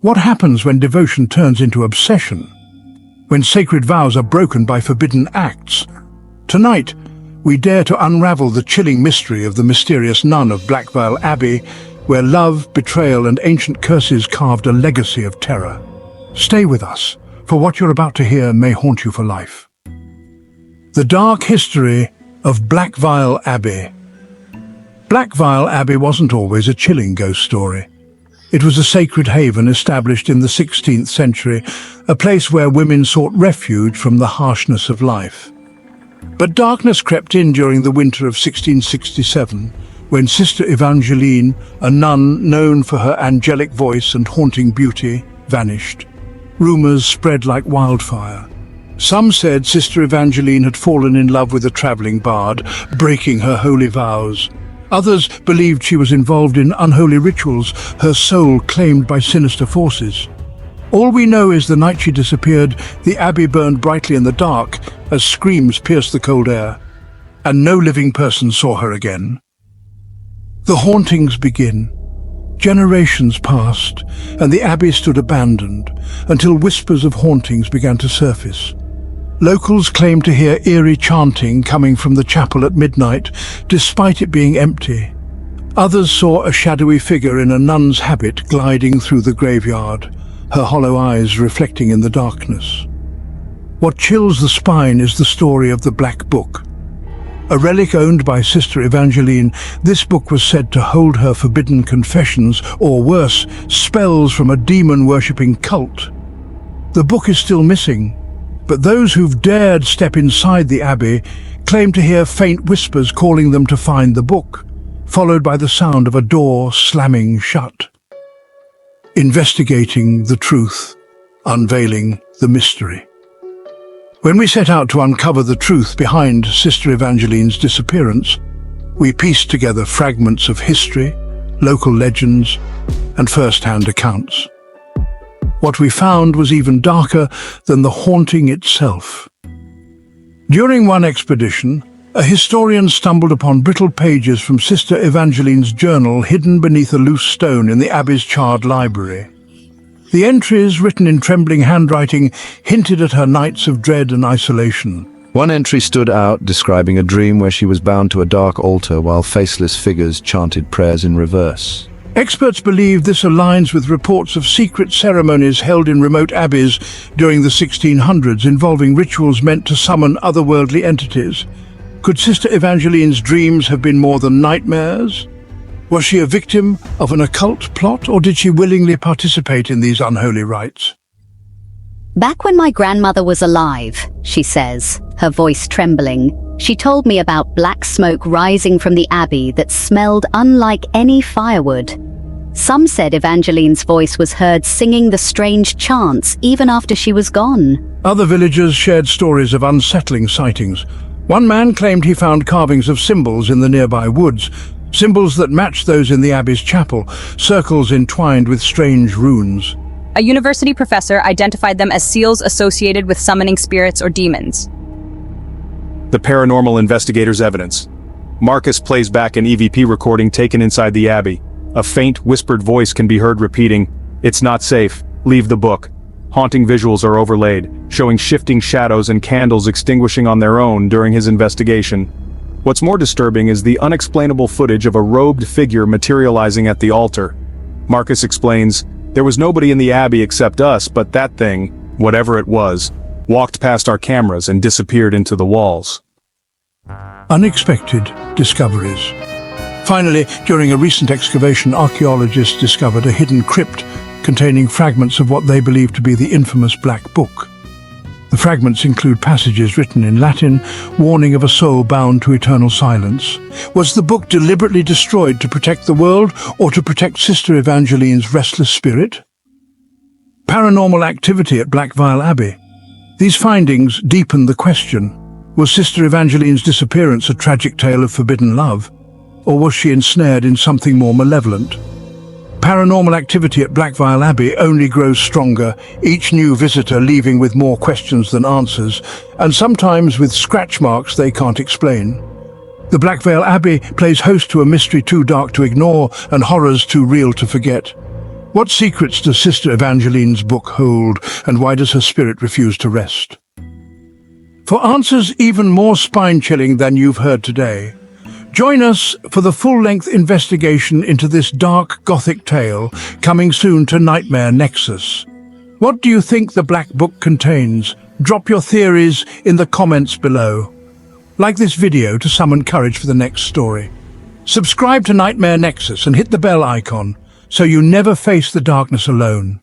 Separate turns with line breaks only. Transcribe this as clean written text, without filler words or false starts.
What happens when devotion turns into obsession? When sacred vows are broken by forbidden acts? Tonight, we dare to unravel the chilling mystery of the mysterious Nun of Blackveil Abbey, where love, betrayal, and ancient curses carved a legacy of terror. Stay with us, for what you're about to hear may haunt you for life. The dark history of Blackveil Abbey. Blackveil Abbey wasn't always a chilling ghost story. It was a sacred haven established in the 16th century, a place where women sought refuge from the harshness of life. But darkness crept in during the winter of 1667, when Sister Evangeline, a nun known for her angelic voice and haunting beauty, vanished. Rumors spread like wildfire. Some said Sister Evangeline had fallen in love with a traveling bard, breaking her holy vows. Others believed she was involved in unholy rituals, her soul claimed by sinister forces. All we know is the night she disappeared, the abbey burned brightly in the dark as screams pierced the cold air, and no living person saw her again. The hauntings begin. Generations passed, and the abbey stood abandoned, until whispers of hauntings began to surface. Locals claimed to hear eerie chanting coming from the chapel at midnight, despite it being empty. Others saw a shadowy figure in a nun's habit gliding through the graveyard, her hollow eyes reflecting in the darkness. What chills the spine is the story of the Black Book. A relic owned by Sister Evangeline, this book was said to hold her forbidden confessions, or worse, spells from a demon-worshipping cult. The book is still missing, but those who've dared step inside the abbey claim to hear faint whispers calling them to find the book, followed by the sound of a door slamming shut. Investigating the truth, unveiling the mystery. When we set out to uncover the truth behind Sister Evangeline's disappearance, we pieced together fragments of history, local legends, and first-hand accounts. What we found was even darker than the haunting itself. During one expedition, a historian stumbled upon brittle pages from Sister Evangeline's journal hidden beneath a loose stone in the abbey's charred library. The entries, written in trembling handwriting, hinted at her nights of dread and isolation.
One entry stood out, describing a dream where she was bound to a dark altar while faceless figures chanted prayers in reverse.
Experts believe this aligns with reports of secret ceremonies held in remote abbeys during the 1600s involving rituals meant to summon otherworldly entities. Could Sister Evangeline's dreams have been more than nightmares? Was she a victim of an occult plot, or did she willingly participate in these unholy rites?
Back when my grandmother was alive, she says, her voice trembling, she told me about black smoke rising from the abbey that smelled unlike any firewood. Some said Evangeline's voice was heard singing the strange chants even after she was gone.
Other villagers shared stories of unsettling sightings. One man claimed he found carvings of symbols in the nearby woods, symbols that matched those in the abbey's chapel, circles entwined with strange runes.
A university professor identified them as seals associated with summoning spirits or demons.
The paranormal investigator's evidence. Marcus plays back an EVP recording taken inside the abbey. A faint, whispered voice can be heard repeating, "It's not safe. Leave the book." Haunting visuals are overlaid, showing shifting shadows and candles extinguishing on their own during his investigation. What's more disturbing is the unexplainable footage of a robed figure materializing at the altar. Marcus explains, "There was nobody in the abbey except us, but that thing, whatever it was, walked past our cameras and disappeared into the walls."
Unexpected discoveries. Finally, during a recent excavation, archaeologists discovered a hidden crypt containing fragments of what they believe to be the infamous Black Book. The fragments include passages written in Latin, warning of a soul bound to eternal silence. Was the book deliberately destroyed to protect the world, or to protect Sister Evangeline's restless spirit? Paranormal activity at Blackveil Abbey. These findings deepen the question. Was Sister Evangeline's disappearance a tragic tale of forbidden love, or was she ensnared in something more malevolent? Paranormal activity at Blackveil Abbey only grows stronger, each new visitor leaving with more questions than answers, and sometimes with scratch marks they can't explain. The Blackveil Abbey plays host to a mystery too dark to ignore and horrors too real to forget. What secrets does Sister Evangeline's book hold, and why does her spirit refuse to rest? For answers even more spine-chilling than you've heard today, join us for the full-length investigation into this dark Gothic tale, coming soon to Nightmare Nexus. What do you think the Black Book contains? Drop your theories in the comments below. Like this video to summon courage for the next story. Subscribe to Nightmare Nexus and hit the bell icon so you never face the darkness alone.